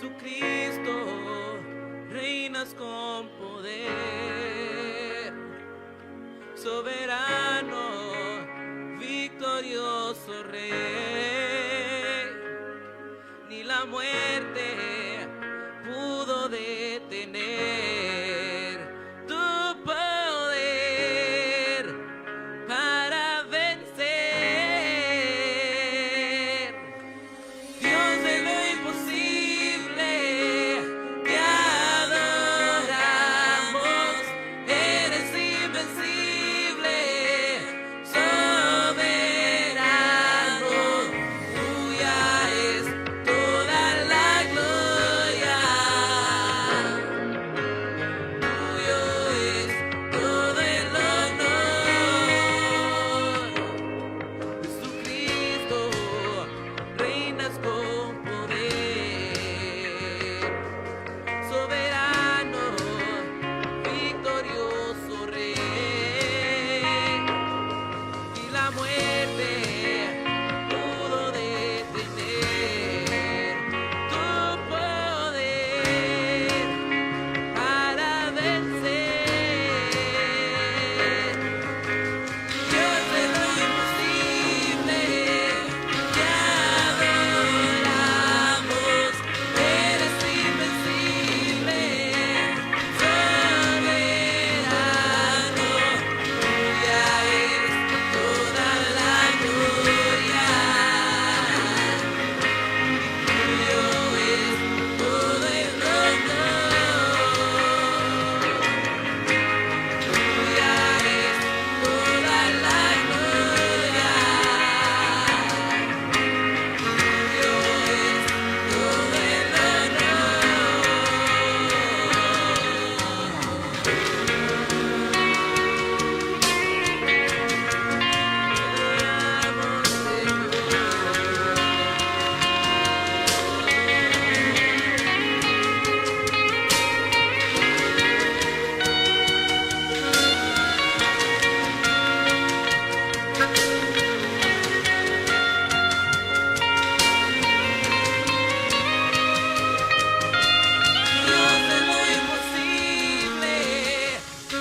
Jesucristo, reinas con poder, soberano, victorioso Rey. Ni la muerte pudo detener tu poder para vencer. Dios de lo imposible, te adoramos. Eres invencible, soberano. Tuya es toda la gloria. Tuyo es todo el honor. Jesucristo, reinas con poder, soberano, victorioso Rey. Y la muerte pudo detener tu poder para vencer. Dios de lo imposible, te adoramos. Eres invencible, soberano. Tuya es toda la gloria. Tuyo es todo el honor. Tuya es toda la gloria. Tuyo es todo el Dios de lo imposible,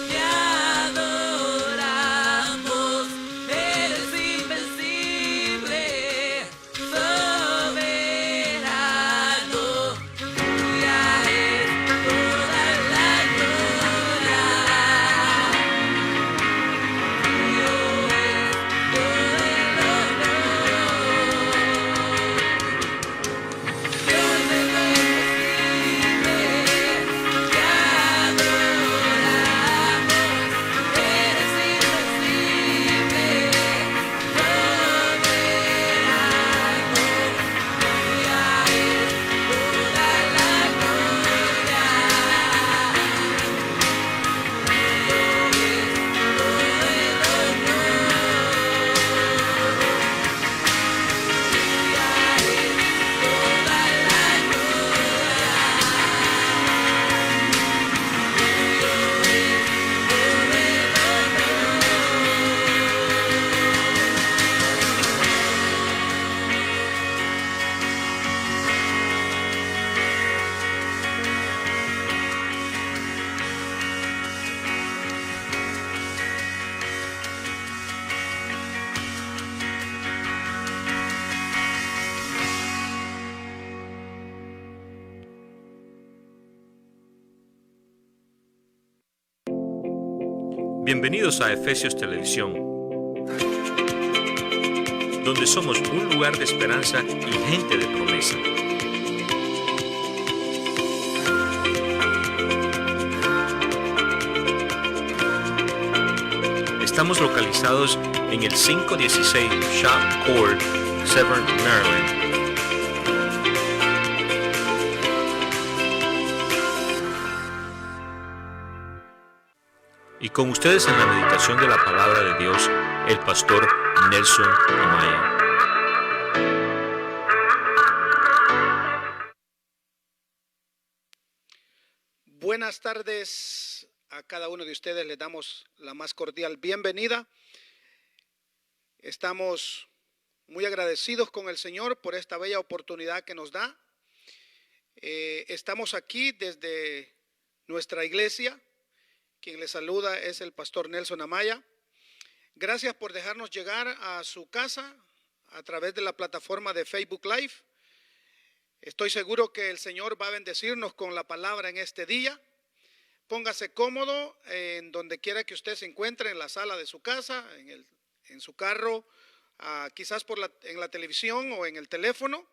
te adoramos. Eres invencible, soberano. Tuya es toda la gloria. Tuyo es todo el honor. Dios de lo imposible, te adoramos. Eres invencible, soberano. Tuya es toda la gloria. Tuyo es todo el Bienvenidos a Efesios Televisión, donde somos un lugar de esperanza y gente de promesa. Estamos localizados en el 516 Shop Court, Severn, Maryland. Y con ustedes en la meditación de la palabra de Dios, el pastor Nelson Amaya. Buenas tardes a cada uno de ustedes, les damos la más cordial bienvenida. Estamos muy agradecidos con el Señor por esta bella oportunidad que nos da Estamos aquí desde nuestra iglesia. Quien les saluda es el pastor Nelson Amaya. Gracias por dejarnos llegar a su casa a través de la plataforma de Facebook Live. Estoy seguro que el Señor va a bendecirnos con la palabra en este día. Póngase cómodo en donde quiera que usted se encuentre, en la sala de su casa, en su carro, quizás en la televisión o en el teléfono.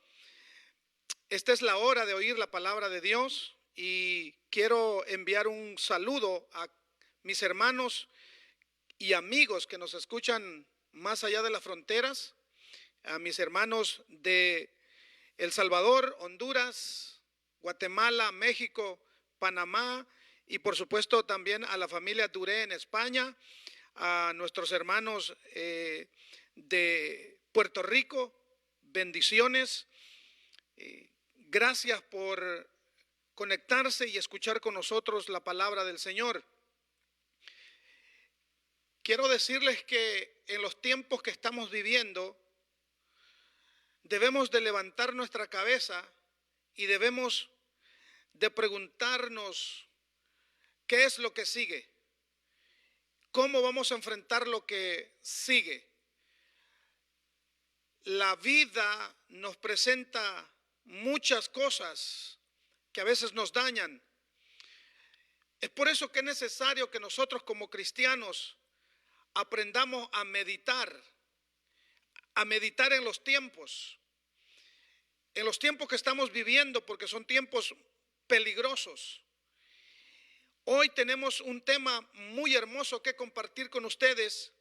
Esta es la hora de oír la palabra de Dios y quiero enviar un saludo a mis hermanos y amigos que nos escuchan más allá de las fronteras, a mis hermanos de El Salvador, Honduras, Guatemala, México, Panamá y por supuesto también a la familia Duré en España, a nuestros hermanos de Puerto Rico. Bendiciones. Gracias por conectarse y escuchar con nosotros la palabra del Señor. Quiero decirles que en los tiempos que estamos viviendo debemos de levantar nuestra cabeza y debemos de preguntarnos qué es lo que sigue, cómo vamos a enfrentar lo que sigue. La vida nos presenta muchas cosas que a veces nos dañan. Es por eso que es necesario que nosotros como cristianos aprendamos a meditar en los tiempos que estamos viviendo, porque son tiempos peligrosos. Hoy tenemos un tema muy hermoso que compartir con ustedes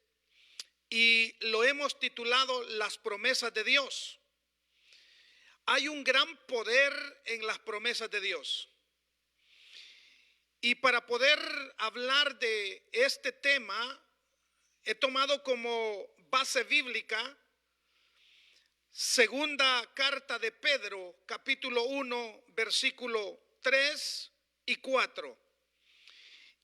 y lo hemos titulado Las promesas de Dios. Hay un gran poder en las promesas de Dios. Y para poder hablar de este tema, he tomado como base bíblica segunda carta de Pedro, capítulo 1, versículo 3 y 4.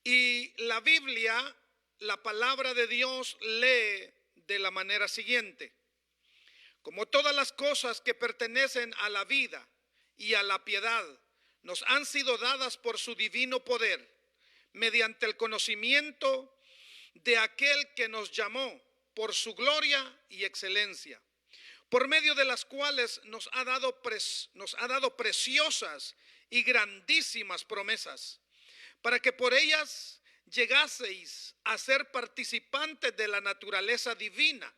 Y la Biblia, la palabra de Dios, lee de la manera siguiente: como todas las cosas que pertenecen a la vida y a la piedad nos han sido dadas por su divino poder, mediante el conocimiento de aquel que nos llamó por su gloria y excelencia, por medio de las cuales nos ha dado preciosas y grandísimas promesas, para que por ellas llegaseis a ser participantes de la naturaleza divina,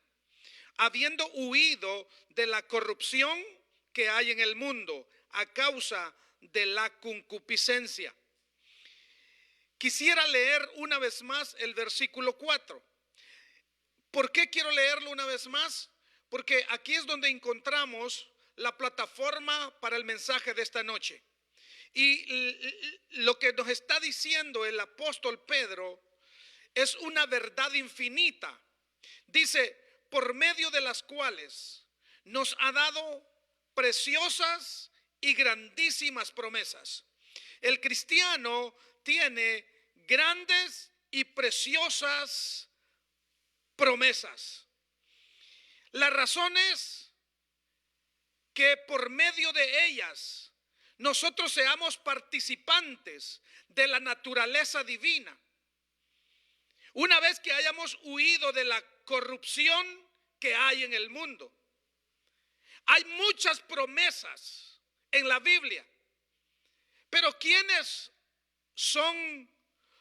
habiendo huido de la corrupción que hay en el mundo a causa de la concupiscencia. Quisiera leer una vez más el versículo 4. ¿Por qué quiero leerlo una vez más? Porque aquí es donde encontramos la plataforma para el mensaje de esta noche. Y lo que nos está diciendo el apóstol Pedro es una verdad infinita. Dice: por medio de las cuales nos ha dado preciosas y grandísimas promesas. El cristiano tiene grandes y preciosas promesas. La razón es que por medio de ellas nosotros seamos participantes de la naturaleza divina. Una vez que hayamos huido de la corrupción que hay en el mundo. Hay muchas promesas en la Biblia, pero ¿quiénes son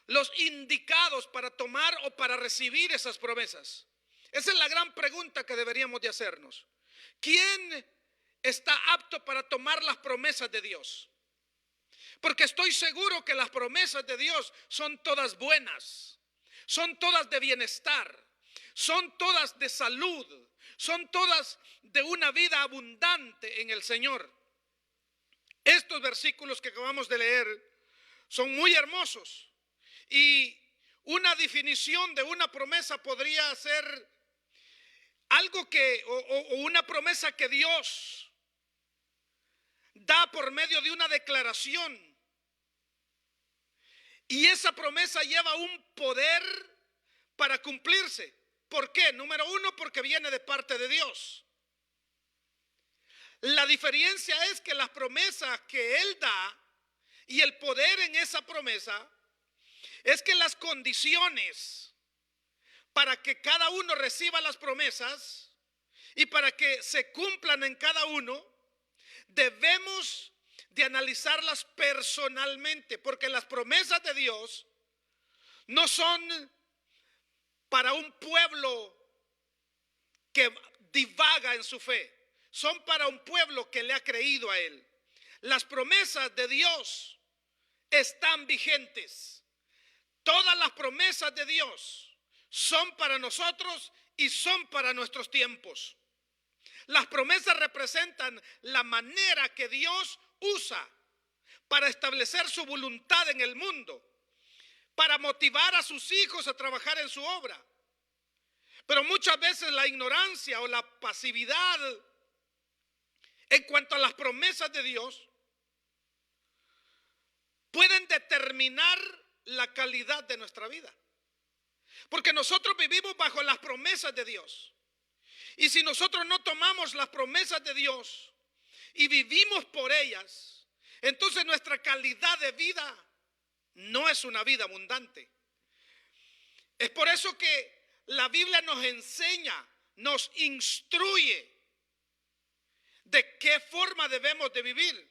los indicados para tomar o para recibir esas promesas? Esa es la gran pregunta que deberíamos de hacernos. ¿Quién está apto para tomar las promesas de Dios? Porque estoy seguro que las promesas de Dios son todas buenas, son todas de bienestar, son todas de salud, son todas de una vida abundante en el Señor. Estos versículos que acabamos de leer son muy hermosos, y una definición de una promesa podría ser algo o una promesa que Dios da por medio de una declaración, y esa promesa lleva un poder para cumplirse. ¿Por qué? Número uno, porque viene de parte de Dios. La diferencia es que las promesas que Él da y el poder en esa promesa es que las condiciones para que cada uno reciba las promesas y para que se cumplan en cada uno, debemos de analizarlas personalmente, porque las promesas de Dios no son para un pueblo que divaga en su fe, son para un pueblo que le ha creído a Él. Las promesas de Dios están vigentes. Todas las promesas de Dios son para nosotros y son para nuestros tiempos. Las promesas representan la manera que Dios usa para establecer su voluntad en el mundo, para motivar a sus hijos a trabajar en su obra. Pero muchas veces la ignorancia o la pasividad en cuanto a las promesas de Dios pueden determinar la calidad de nuestra vida. Porque nosotros vivimos bajo las promesas de Dios. Y si nosotros no tomamos las promesas de Dios y vivimos por ellas, entonces nuestra calidad de vida no es una vida abundante. Es por eso que la Biblia nos enseña, nos instruye de qué forma debemos de vivir.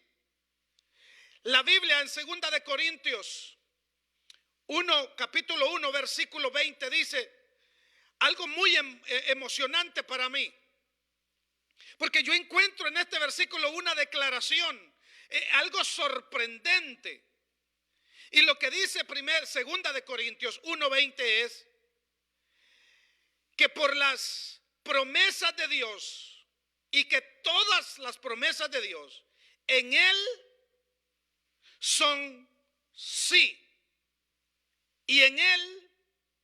La Biblia en 2 de Corintios 1, capítulo 1, versículo 20 dice algo muy emocionante para mí, porque yo encuentro en este versículo una declaración, algo sorprendente. Y lo que dice 2 de Corintios 1:20 es que por las promesas de Dios y que todas las promesas de Dios en Él son sí y en Él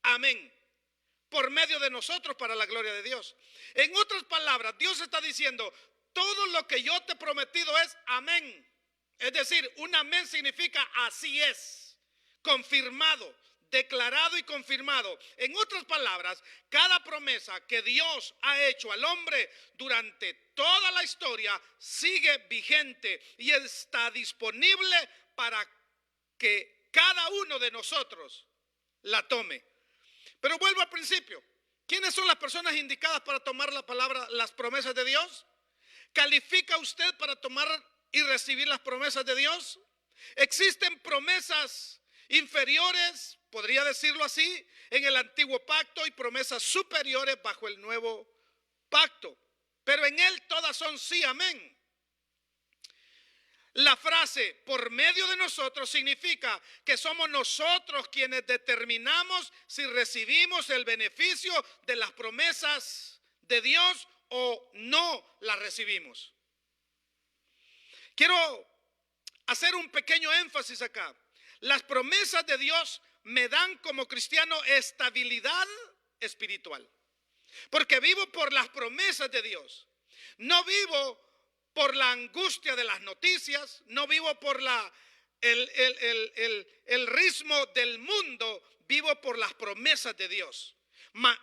amén, por medio de nosotros para la gloria de Dios. En otras palabras, Dios está diciendo, todo lo que yo te he prometido es amén. Es decir, un amén significa así es, confirmado, declarado y confirmado. En otras palabras, cada promesa que Dios ha hecho al hombre durante toda la historia sigue vigente y está disponible para que cada uno de nosotros la tome. Pero vuelvo al principio. ¿Quiénes son las personas indicadas para tomar la palabra, las promesas de Dios? ¿Califica usted para tomar y recibir las promesas de Dios? Existen promesas inferiores, podría decirlo así, en el antiguo pacto y promesas superiores bajo el nuevo pacto. Pero en él todas son sí, amén. La frase por medio de nosotros significa que somos nosotros quienes determinamos si recibimos el beneficio de las promesas de Dios o no las recibimos. Quiero hacer un pequeño énfasis acá. Las promesas de Dios me dan como cristiano estabilidad espiritual, porque vivo por las promesas de Dios. No vivo por la angustia de las noticias, no vivo por el ritmo del mundo, vivo por las promesas de Dios.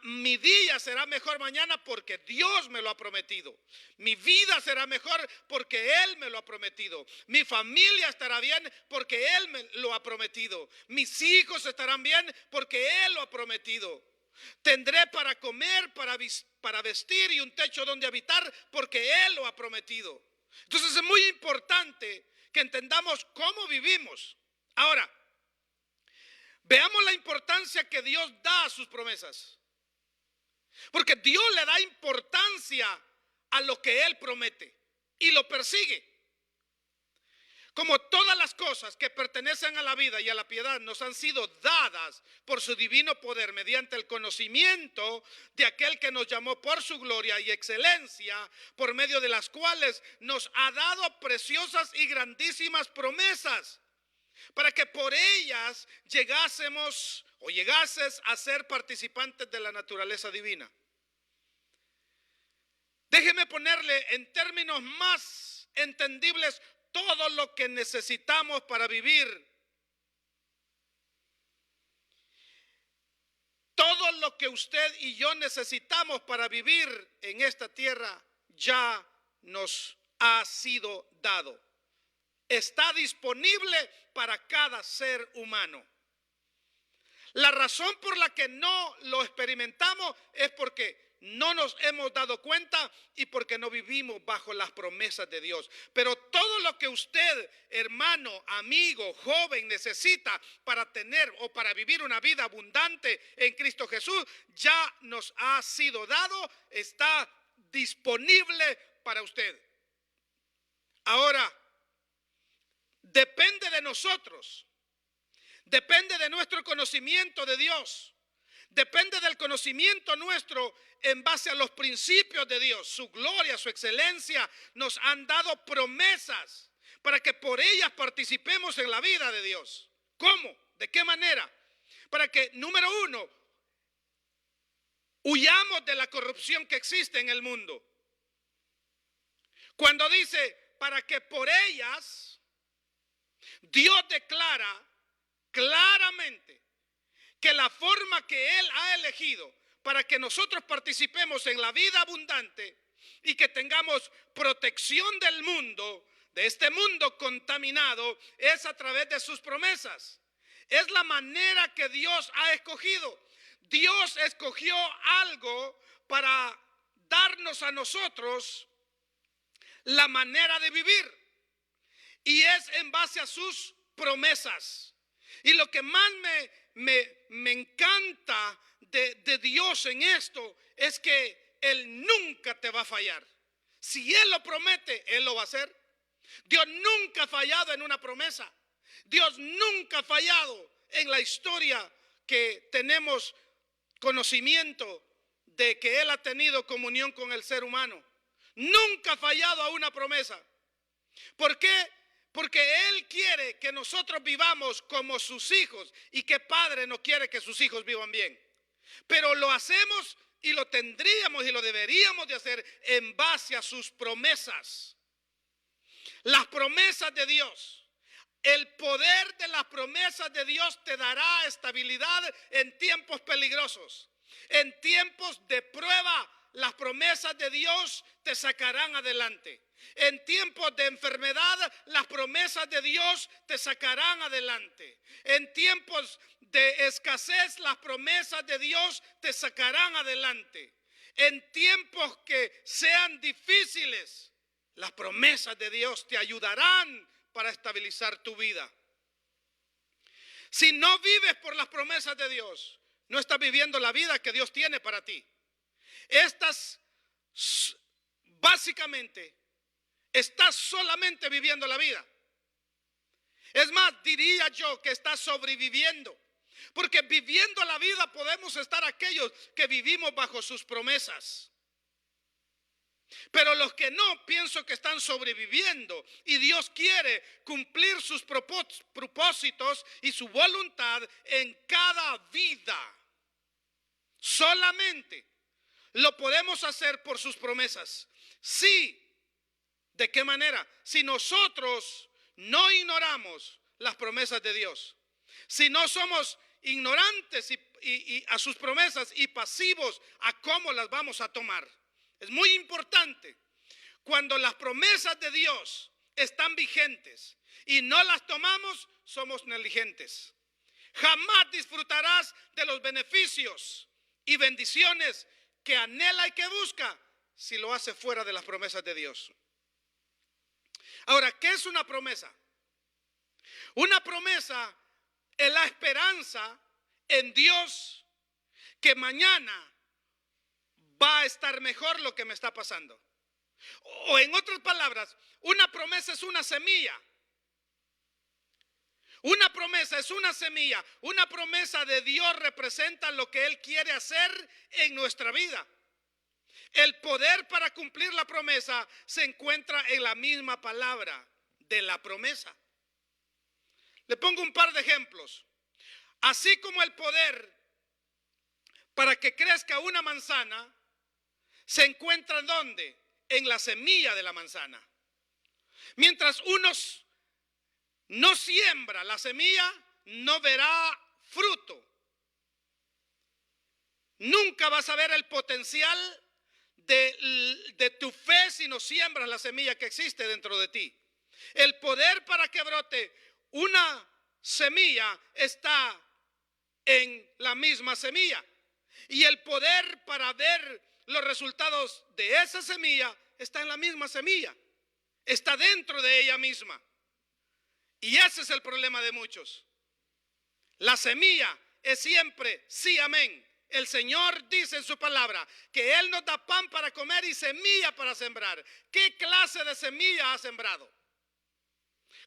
Mi día será mejor mañana porque Dios me lo ha prometido. Mi vida será mejor porque Él me lo ha prometido. Mi familia estará bien porque Él me lo ha prometido. Mis hijos estarán bien porque Él lo ha prometido. Tendré para comer, para vestir y un techo donde habitar porque Él lo ha prometido. Entonces es muy importante que entendamos cómo vivimos. Ahora, veamos la importancia que Dios da a sus promesas. Porque Dios le da importancia a lo que Él promete y lo persigue. Como todas las cosas que pertenecen a la vida y a la piedad nos han sido dadas por su divino poder mediante el conocimiento de aquel que nos llamó por su gloria y excelencia, por medio de las cuales nos ha dado preciosas y grandísimas promesas, para que por ellas llegásemos o llegases a ser participantes de la naturaleza divina. Déjeme ponerle en términos más entendibles todo lo que necesitamos para vivir. Todo lo que usted y yo necesitamos para vivir en esta tierra ya nos ha sido dado. Está disponible para cada ser humano. La razón por la que no lo experimentamos es porque no nos hemos dado cuenta y porque no vivimos bajo las promesas de Dios. Pero todo lo que usted, hermano, amigo, joven, necesita para tener o para vivir una vida abundante en Cristo Jesús, ya nos ha sido dado, está disponible para usted. Ahora, depende de nosotros, depende de nuestro conocimiento de Dios, depende del conocimiento nuestro en base a los principios de Dios. Su gloria, su excelencia nos han dado promesas para que por ellas participemos en la vida de Dios. ¿Cómo? ¿De qué manera? Para que, número uno, huyamos de la corrupción que existe en el mundo. Cuando dice para que por ellas, Dios declara claramente que la forma que Él ha elegido para que nosotros participemos en la vida abundante y que tengamos protección del mundo, de este mundo contaminado, es a través de sus promesas. Es la manera que Dios ha escogido. Dios escogió algo para darnos a nosotros la manera de vivir, y es en base a sus promesas. Y lo que más me encanta de Dios en esto es que Él nunca te va a fallar. Si Él lo promete, Él lo va a hacer. Dios nunca ha fallado en una promesa. Dios nunca ha fallado en la historia que tenemos conocimiento de que Él ha tenido comunión con el ser humano. Nunca ha fallado a una promesa. ¿Por qué? Porque Él quiere que nosotros vivamos como sus hijos. ¿Y qué padre no quiere que sus hijos vivan bien? Pero lo hacemos y lo tendríamos y lo deberíamos de hacer en base a sus promesas. Las promesas de Dios. El poder de las promesas de Dios te dará estabilidad en tiempos peligrosos. En tiempos de prueba, las promesas de Dios te sacarán adelante. En tiempos de enfermedad, las promesas de Dios te sacarán adelante. En tiempos de escasez, las promesas de Dios te sacarán adelante. En tiempos que sean difíciles, las promesas de Dios te ayudarán para estabilizar tu vida. Si no vives por las promesas de Dios, no estás viviendo la vida que Dios tiene para ti. Básicamente, estás solamente viviendo la vida. Es más, diría yo que estás sobreviviendo. Porque viviendo la vida podemos estar aquellos que vivimos bajo sus promesas. Pero los que no, pienso que están sobreviviendo. Y Dios quiere cumplir sus propósitos y su voluntad en cada vida. Solamente lo podemos hacer por sus promesas. Sí. ¿De qué manera? Si nosotros no ignoramos las promesas de Dios, si no somos ignorantes y a sus promesas y pasivos a cómo las vamos a tomar. Es muy importante cuando las promesas de Dios están vigentes y no las tomamos, somos negligentes. Jamás disfrutarás de los beneficios y bendiciones que anhela y que busca si lo hace fuera de las promesas de Dios. Ahora, ¿qué es una promesa? Una promesa es la esperanza en Dios que mañana va a estar mejor lo que me está pasando. O en otras palabras, una promesa es una semilla. Una promesa es una semilla. Una promesa de Dios representa lo que Él quiere hacer en nuestra vida. El poder para cumplir la promesa se encuentra en la misma palabra de la promesa. Le pongo un par de ejemplos. Así como el poder para que crezca una manzana se encuentra ¿dónde? En la semilla de la manzana. Mientras uno no siembra la semilla, no verá fruto. Nunca vas a ver el potencial de tu fe si no siembras la semilla que existe dentro de ti. El poder para que brote una semilla está en la misma semilla. Y el poder para ver los resultados de esa semilla está en la misma semilla. Está dentro de ella misma. Y ese es el problema de muchos. La semilla es siempre sí, amén. El Señor dice en su palabra que Él nos da pan para comer y semilla para sembrar. ¿Qué clase de semilla has sembrado?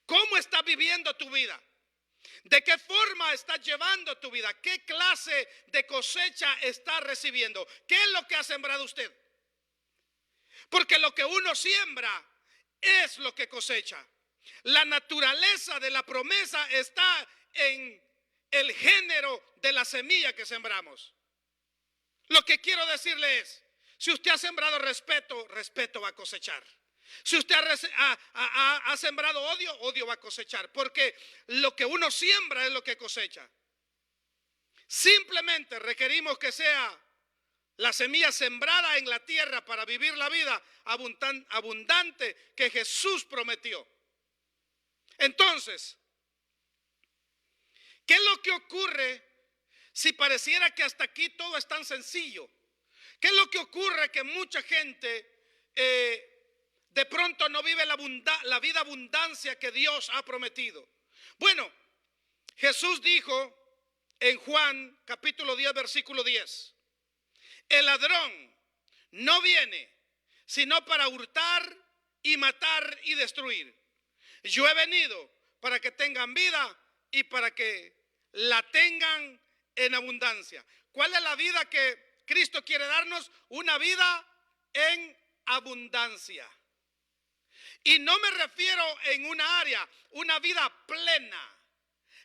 ¿Cómo estás viviendo tu vida? ¿De qué forma estás llevando tu vida? ¿Qué clase de cosecha estás recibiendo? ¿Qué es lo que ha sembrado usted? Porque lo que uno siembra es lo que cosecha. La naturaleza de la promesa está en el género de la semilla que sembramos. Lo que quiero decirle es, si usted ha sembrado respeto, respeto va a cosechar. Si usted ha sembrado odio, odio va a cosechar. Porque lo que uno siembra es lo que cosecha. Simplemente requerimos que sea la semilla sembrada en la tierra para vivir la vida abundante que Jesús prometió. Entonces, ¿qué es lo que ocurre si pareciera que hasta aquí todo es tan sencillo? ¿Qué es lo que ocurre que mucha gente de pronto no vive la vida abundancia que Dios ha prometido? Bueno, Jesús dijo en Juan capítulo 10 versículo 10: el ladrón no viene sino para hurtar y matar y destruir. Yo he venido para que tengan vida y para que la tengan en abundancia. ¿Cuál es la vida que Cristo quiere darnos? Una vida en abundancia. Y no me refiero en una área, una vida plena,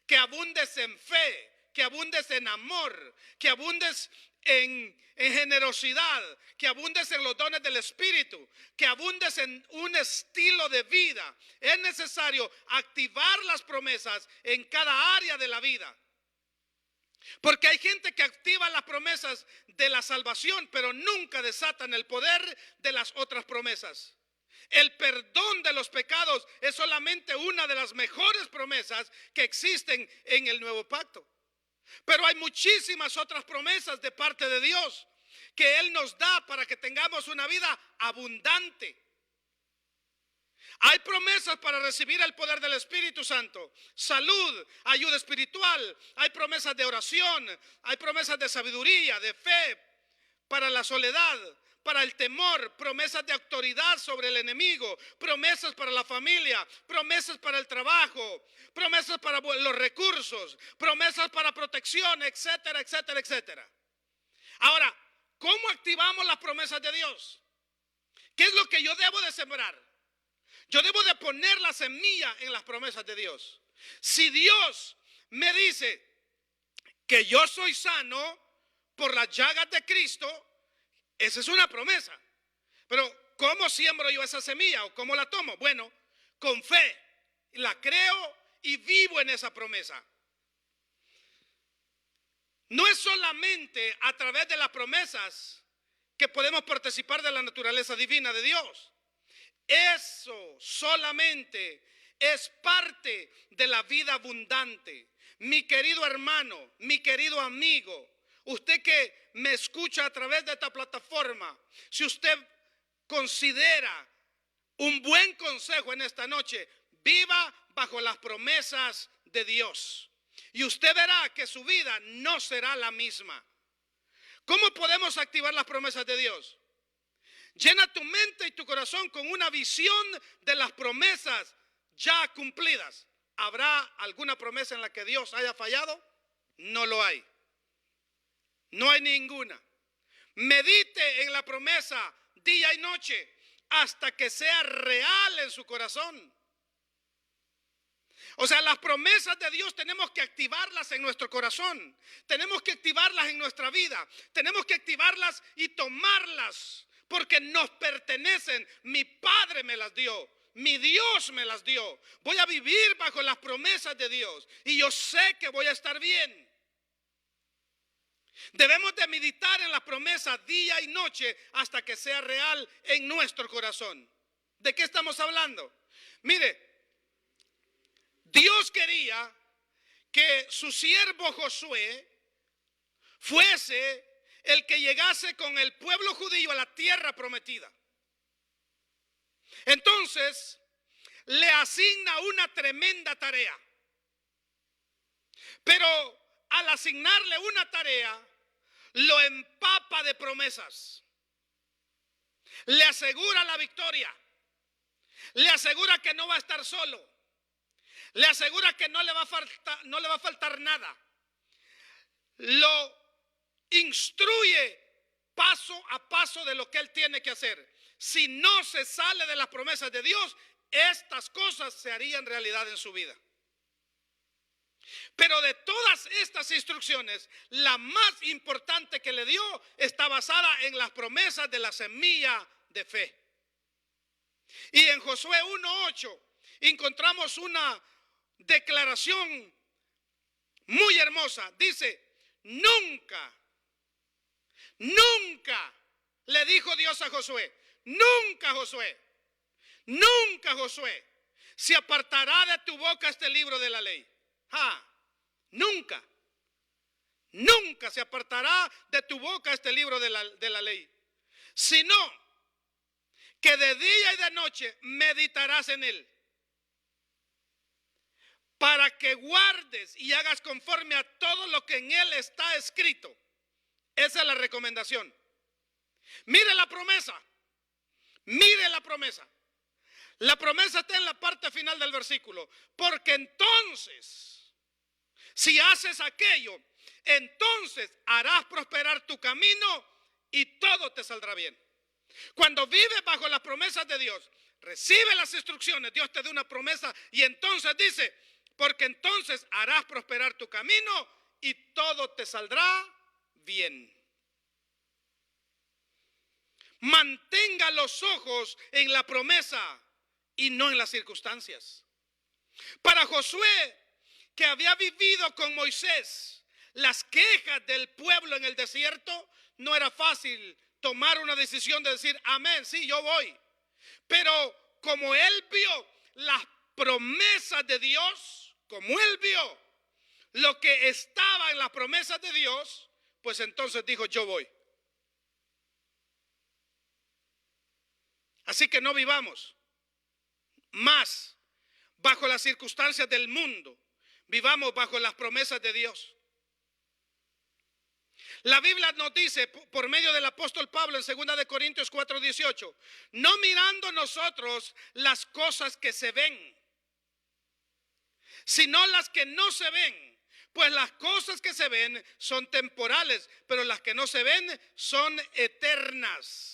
que abundes en fe, que abundes en amor, que abundes en generosidad, que abundes en los dones del Espíritu, que abundes en un estilo de vida. Es necesario activar las promesas en cada área de la vida. Porque hay gente que activa las promesas de la salvación, pero nunca desatan el poder de las otras promesas. El perdón de los pecados es solamente una de las mejores promesas que existen en el nuevo pacto. Pero hay muchísimas otras promesas de parte de Dios que Él nos da para que tengamos una vida abundante. Hay promesas para recibir el poder del Espíritu Santo, salud, ayuda espiritual. Hay promesas de oración, hay promesas de sabiduría, de fe, para la soledad, para el temor, promesas de autoridad sobre el enemigo, promesas para la familia, promesas para el trabajo, promesas para los recursos, promesas para protección, etcétera, etcétera, etcétera. Ahora, ¿cómo activamos las promesas de Dios? ¿Qué es lo que yo debo de sembrar? Yo debo de poner la semilla en las promesas de Dios. Si Dios me dice que yo soy sano por las llagas de Cristo, esa es una promesa. Pero ¿cómo siembro yo esa semilla o cómo la tomo? Bueno, con fe, la creo y vivo en esa promesa. No es solamente a través de las promesas que podemos participar de la naturaleza divina de Dios. Eso solamente es parte de la vida abundante. Mi querido hermano, mi querido amigo, usted que me escucha a través de esta plataforma, si usted considera un buen consejo en esta noche, viva bajo las promesas de Dios. Y usted verá que su vida no será la misma. ¿Cómo podemos activar las promesas de Dios? Llena tu mente y tu corazón con una visión de las promesas ya cumplidas. ¿Habrá alguna promesa en la que Dios haya fallado? No lo hay. No hay ninguna. Medite en la promesa día y noche hasta que sea real en su corazón. O sea, las promesas de Dios tenemos que activarlas en nuestro corazón. Tenemos que activarlas en nuestra vida. Tenemos que activarlas y tomarlas. Porque nos pertenecen. Mi Padre me las dio. Mi Dios me las dio. Voy a vivir bajo las promesas de Dios. Y yo sé que voy a estar bien. Debemos de meditar en las promesas día y noche hasta que sea real en nuestro corazón. ¿De qué estamos hablando? Mire, Dios quería que su siervo Josué fuese el que llegase con el pueblo judío a la tierra prometida. Entonces, le asigna una tremenda tarea. Pero al asignarle una tarea, lo empapa de promesas. Le asegura la victoria. Le asegura que no va a estar solo. Le asegura que no le va a faltar nada. Lo instruye paso a paso de lo que él tiene que hacer. Si no se sale de las promesas de Dios, estas cosas se harían realidad en su vida. Pero de todas estas instrucciones, la más importante que le dio está basada en las promesas de la semilla de fe. Y en Josué 1:8 encontramos una declaración muy hermosa. Dice: nunca le dijo Dios a Josué, nunca Josué se apartará de tu boca este libro de la ley. Nunca se apartará de tu boca este libro de la ley, sino que de día y de noche meditarás en él, para que guardes y hagas conforme a todo lo que en él está escrito. Esa es la recomendación. Mire la promesa. La promesa está en la parte final del versículo. Porque entonces, si haces aquello, entonces harás prosperar tu camino y todo te saldrá bien. Cuando vives bajo las promesas de Dios, recibe las instrucciones, Dios te da una promesa y entonces dice: porque entonces harás prosperar tu camino y todo te saldrá bien. Mantenga los ojos en la promesa y no en las circunstancias. Para Josué, que había vivido con Moisés las quejas del pueblo en el desierto, no era fácil tomar una decisión de decir: amén, sí, yo voy. Pero como él vio las promesas de Dios, como él vio lo que estaba en las promesas de Dios, pues entonces dijo: yo voy. Así que no vivamos más bajo las circunstancias del mundo, vivamos bajo las promesas de Dios. La Biblia nos dice por medio del apóstol Pablo en 2 de Corintios 4:18, no mirando nosotros las cosas que se ven, sino las que no se ven. Pues las cosas que se ven son temporales, pero las que no se ven son eternas.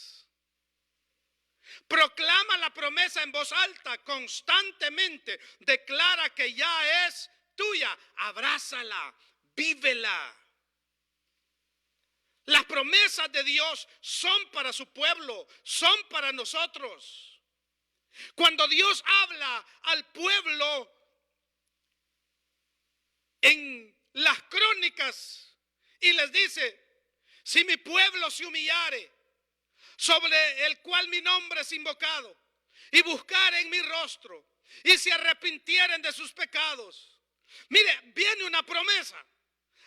Proclama la promesa en voz alta, constantemente. Declara que ya es tuya. Abrázala, vívela. Las promesas de Dios son para su pueblo, son para nosotros. Cuando Dios habla al pueblo en las crónicas y les dice: si mi pueblo se humillare, sobre el cual mi nombre es invocado, y buscar en mi rostro, y se arrepintieren de sus pecados. Mire, viene una promesa.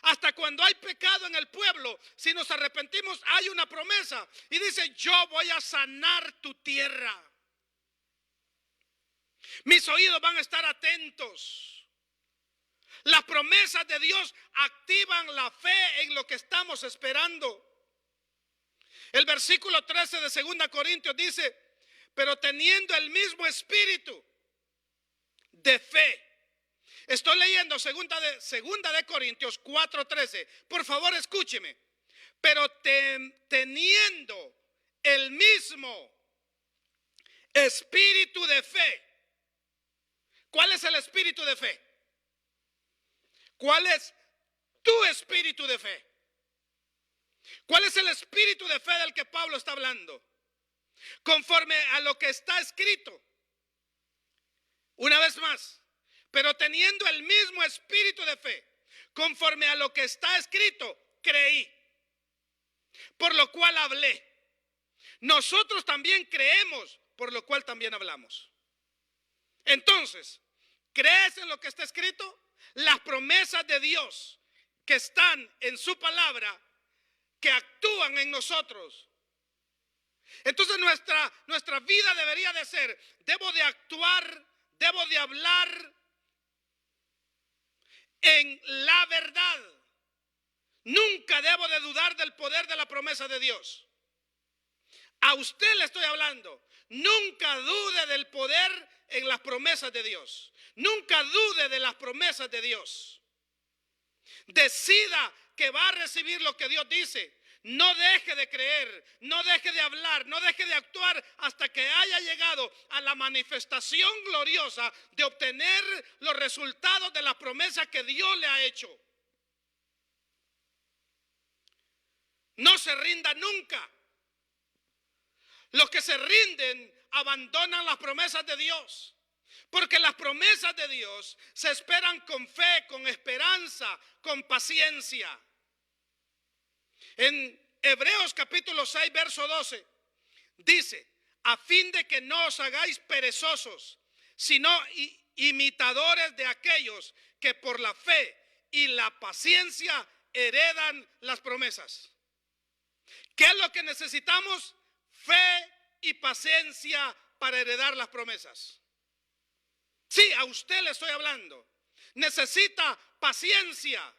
Hasta cuando hay pecado en el pueblo, si nos arrepentimos, hay una promesa. Y dice: yo voy a sanar tu tierra. Mis oídos van a estar atentos. Las promesas de Dios activan la fe en lo que estamos esperando. El versículo 13 de 2 Corintios dice: pero teniendo el mismo espíritu de fe. Estoy leyendo segunda de Corintios 4:13. Por favor, escúcheme. Pero teniendo el mismo espíritu de fe. ¿Cuál es el espíritu de fe? ¿Cuál es tu espíritu de fe? ¿Cuál es el espíritu de fe del que Pablo está hablando? Conforme a lo que está escrito. Una vez más. Pero teniendo el mismo espíritu de fe, conforme a lo que está escrito, creí. por lo cual hablé. Nosotros también creemos, por lo cual también hablamos. Entonces, ¿crees en lo que está escrito? Las promesas de Dios que están en su palabra, que actúan en nosotros. Entonces nuestra vida debería de ser, debo de actuar, debo de hablar en la verdad. Nunca debo de dudar del poder de la promesa de Dios. A usted le estoy hablando. Nunca dude del poder en las promesas de Dios. Nunca dude de las promesas de Dios. Decida que va a recibir lo que Dios dice. No deje de creer, no deje de hablar, no deje de actuar hasta que haya llegado a la manifestación gloriosa de obtener los resultados de la promesa que Dios le ha hecho. No se rinda nunca. Los que se rinden abandonan las promesas de Dios. Porque las promesas de Dios se esperan con fe, con esperanza, con paciencia. En Hebreos capítulo 6, verso 12, dice, a fin de que no os hagáis perezosos, sino imitadores de aquellos que por la fe y la paciencia heredan las promesas. ¿Qué es lo que necesitamos? Fe y paciencia para heredar las promesas. Sí, a usted le estoy hablando. Necesita paciencia,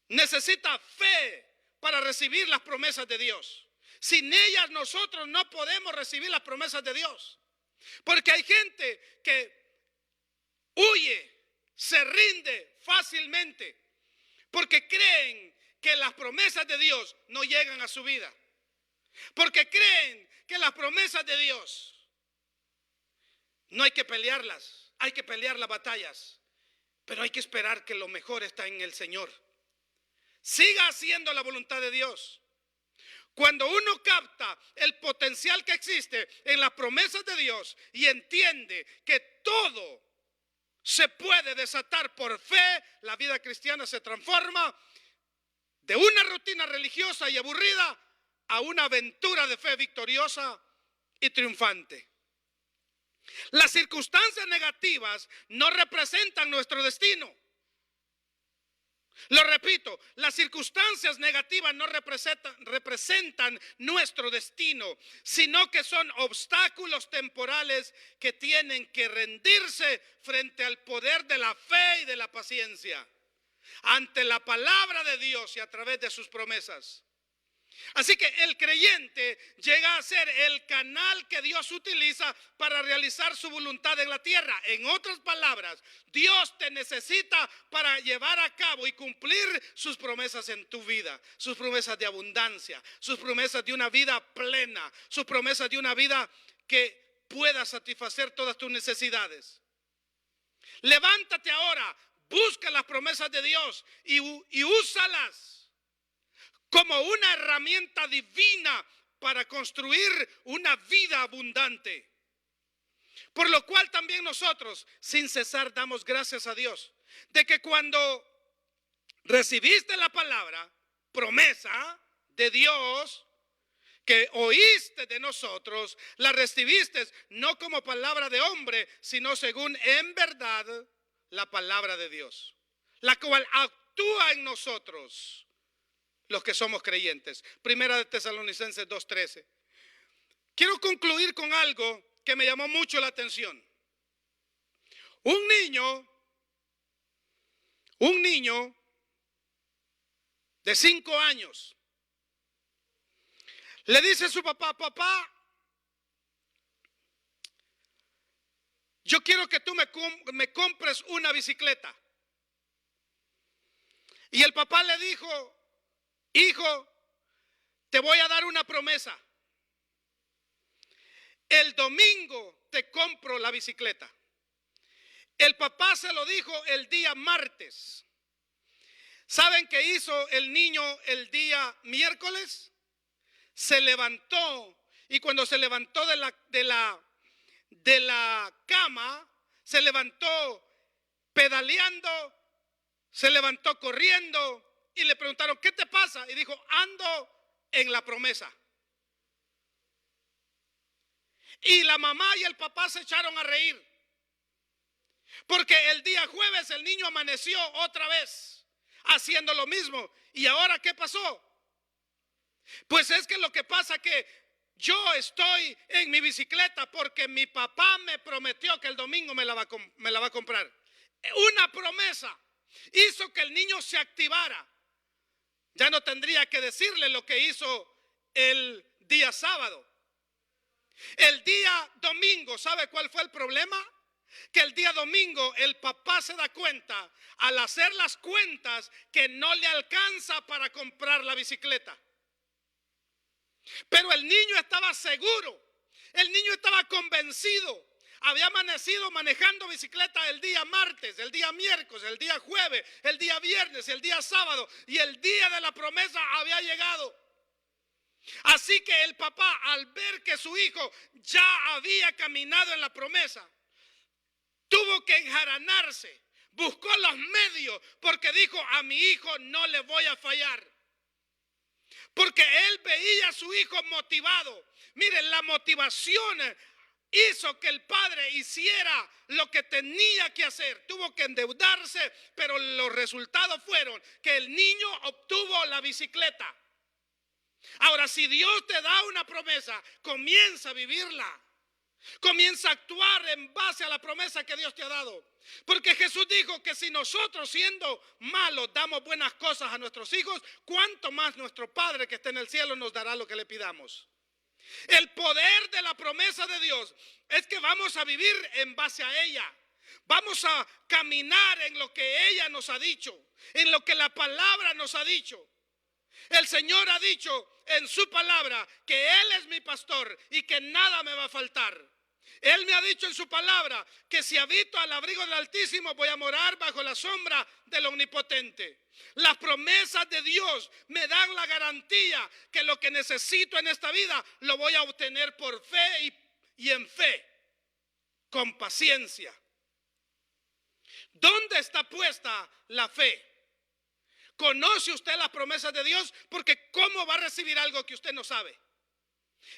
necesita fe para recibir las promesas de Dios. Sin ellas nosotros no podemos recibir las promesas de Dios. Porque hay gente que huye, se rinde fácilmente, porque creen que las promesas de Dios no llegan a su vida. Porque creen que las promesas de Dios no hay que pelearlas, hay que pelear las batallas, pero hay que esperar que lo mejor está en el Señor. Siga haciendo la voluntad de Dios. Cuando uno capta el potencial que existe en las promesas de Dios y entiende que todo se puede desatar por fe, la vida cristiana se transforma de una rutina religiosa y aburrida a una aventura de fe victoriosa y triunfante. Las circunstancias negativas no representan nuestro destino. Lo repito, las circunstancias negativas no representan nuestro destino, sino que son obstáculos temporales que tienen que rendirse frente al poder de la fe y de la paciencia, ante la palabra de Dios y a través de sus promesas. Así que el creyente llega a ser el canal que Dios utiliza para realizar su voluntad en la tierra. En otras palabras, Dios te necesita para llevar a cabo y cumplir sus promesas en tu vida. Sus promesas de abundancia, sus promesas de una vida plena, sus promesas de una vida que pueda satisfacer todas tus necesidades. Levántate ahora, busca las promesas de Dios y úsalas como una herramienta divina para construir una vida abundante. Por lo cual también nosotros, sin cesar, damos gracias a Dios de que cuando recibiste la palabra, promesa de Dios, que oíste de nosotros, la recibiste no como palabra de hombre, sino según en verdad la palabra de Dios, la cual actúa en nosotros, los que somos creyentes. Primera de Tesalonicenses 2:13. Quiero concluir con algo que me llamó mucho la atención. Un niño de 5 años le dice a su papá: papá, yo quiero que tú me compres una bicicleta. Y el papá le dijo: hijo, te voy a dar una promesa. El domingo te compro la bicicleta. El papá se lo dijo el día martes. ¿Saben qué hizo el niño el día miércoles? Se levantó, y cuando se levantó de la cama, se levantó pedaleando, se levantó corriendo, y le preguntaron: ¿qué te pasa? Y dijo: ando en la promesa. Y la mamá y el papá se echaron a reír. Porque el día jueves el niño amaneció otra vez haciendo lo mismo. ¿Y ahora qué pasó? Pues es que lo que pasa que yo estoy en mi bicicleta porque mi papá me prometió que el domingo me la va a comprar. Una promesa hizo que el niño se activara. Ya no tendría que decirle lo que hizo el día sábado. El día domingo, ¿sabe cuál fue el problema? Que el día domingo el papá se da cuenta al hacer las cuentas que no le alcanza para comprar la bicicleta. Pero el niño estaba seguro, el niño estaba convencido. Había amanecido manejando bicicleta el día martes, el día miércoles, el día jueves, el día viernes, el día sábado, y el día de la promesa había llegado. Así que el papá, al ver que su hijo ya había caminado en la promesa, tuvo que enjaranarse, buscó los medios, porque dijo: a mi hijo no le voy a fallar. Porque él veía a su hijo motivado. Miren, la motivación hizo que el padre hiciera lo que tenía que hacer. Tuvo que endeudarse, pero los resultados fueron que el niño obtuvo la bicicleta. Ahora, si Dios te da una promesa, comienza a vivirla. Comienza a actuar en base a la promesa que Dios te ha dado. Porque Jesús dijo que si nosotros, siendo malos, damos buenas cosas a nuestros hijos, cuánto más nuestro Padre que está en el cielo nos dará lo que le pidamos. El poder de la promesa de Dios es que vamos a vivir en base a ella. Vamos a caminar en lo que ella nos ha dicho, en lo que la palabra nos ha dicho. El Señor ha dicho en su palabra que Él es mi pastor y que nada me va a faltar. Él me ha dicho en su palabra que si habito al abrigo del Altísimo voy a morar bajo la sombra del Omnipotente. Las promesas de Dios me dan la garantía que lo que necesito en esta vida lo voy a obtener por fe y en fe, con paciencia. ¿Dónde está puesta la fe? ¿Conoce usted las promesas de Dios? Porque ¿cómo va a recibir algo que usted no sabe?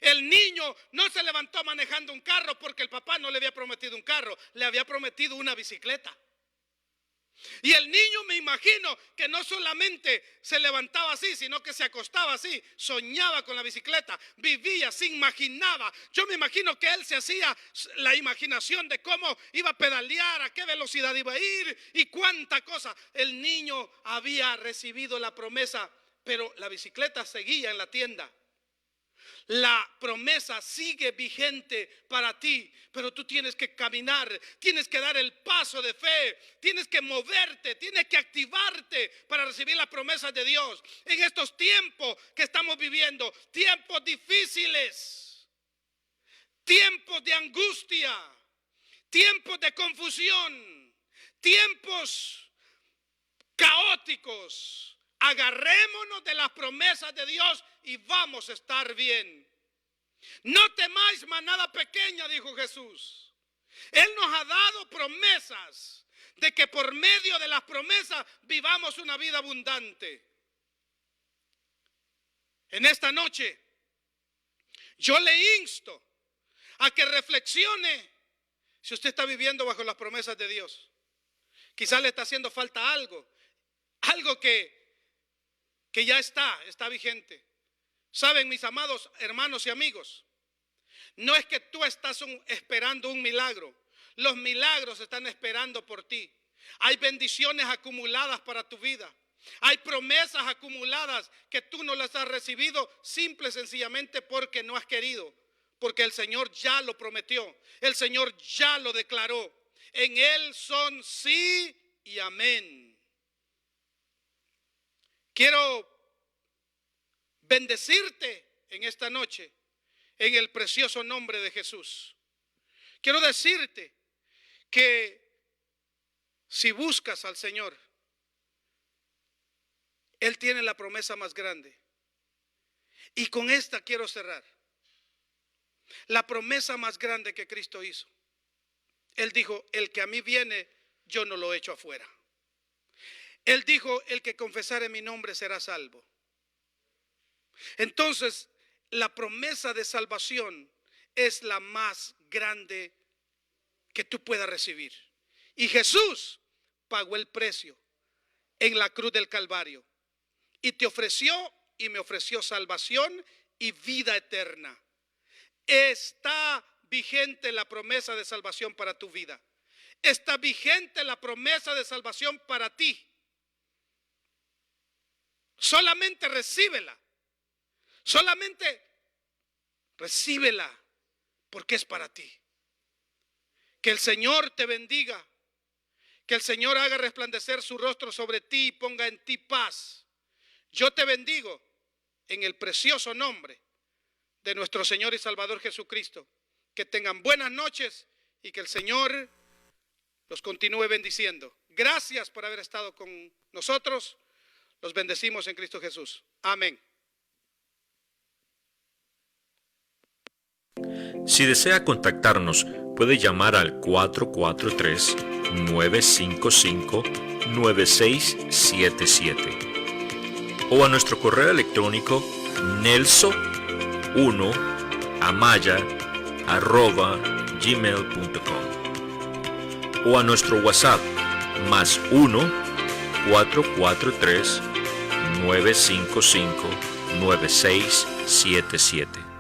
El niño no se levantó manejando un carro porque el papá no le había prometido un carro, le había prometido una bicicleta. Y el niño, me imagino que no solamente se levantaba así, sino que se acostaba así, soñaba con la bicicleta, vivía, se imaginaba. Yo me imagino que él se hacía la imaginación de cómo iba a pedalear, a qué velocidad iba a ir y cuánta cosa. El niño había recibido la promesa, pero la bicicleta seguía en la tienda. La promesa sigue vigente para ti, pero tú tienes que caminar, tienes que dar el paso de fe, tienes que moverte, tienes que activarte para recibir las promesas de Dios. En estos tiempos que estamos viviendo, tiempos difíciles, tiempos de angustia, tiempos de confusión, tiempos caóticos. Agarrémonos de las promesas de Dios y vamos a estar bien. No temáis manada pequeña, dijo Jesús. Él nos ha dado promesas de que por medio de las promesas vivamos una vida abundante. En esta noche yo le insto a que reflexione si usted está viviendo bajo las promesas de Dios. Quizás le está haciendo falta algo que ya está vigente. Saben, mis amados hermanos y amigos, no es que tú estás esperando un milagro. Los milagros están esperando por ti. Hay bendiciones acumuladas para tu vida. Hay promesas acumuladas que tú no las has recibido simple y sencillamente porque no has querido. Porque el Señor ya lo prometió. El Señor ya lo declaró. En Él son sí y amén. Quiero bendecirte en esta noche en el precioso nombre de Jesús. Quiero decirte que si buscas al Señor, Él tiene la promesa más grande. Y con esta quiero cerrar. La promesa más grande que Cristo hizo. Él dijo: el que a mí viene, yo no lo echo afuera. Él dijo: el que confesare mi nombre será salvo. Entonces, la promesa de salvación es la más grande que tú puedas recibir. Y Jesús pagó el precio en la cruz del Calvario y te ofreció y me ofreció salvación y vida eterna. Está vigente la promesa de salvación para tu vida. Está vigente la promesa de salvación para ti. Solamente recíbela. Solamente recíbela porque es para ti. Que el Señor te bendiga. Que el Señor haga resplandecer su rostro sobre ti y ponga en ti paz. Yo te bendigo en el precioso nombre de nuestro Señor y Salvador Jesucristo. Que tengan buenas noches y que el Señor los continúe bendiciendo. Gracias por haber estado con nosotros. Los bendecimos en Cristo Jesús. Amén. Si desea contactarnos, puede llamar al 443-955-9677 o a nuestro correo electrónico nelso1amaya@gmail.com o a nuestro WhatsApp +1-443-955-9677.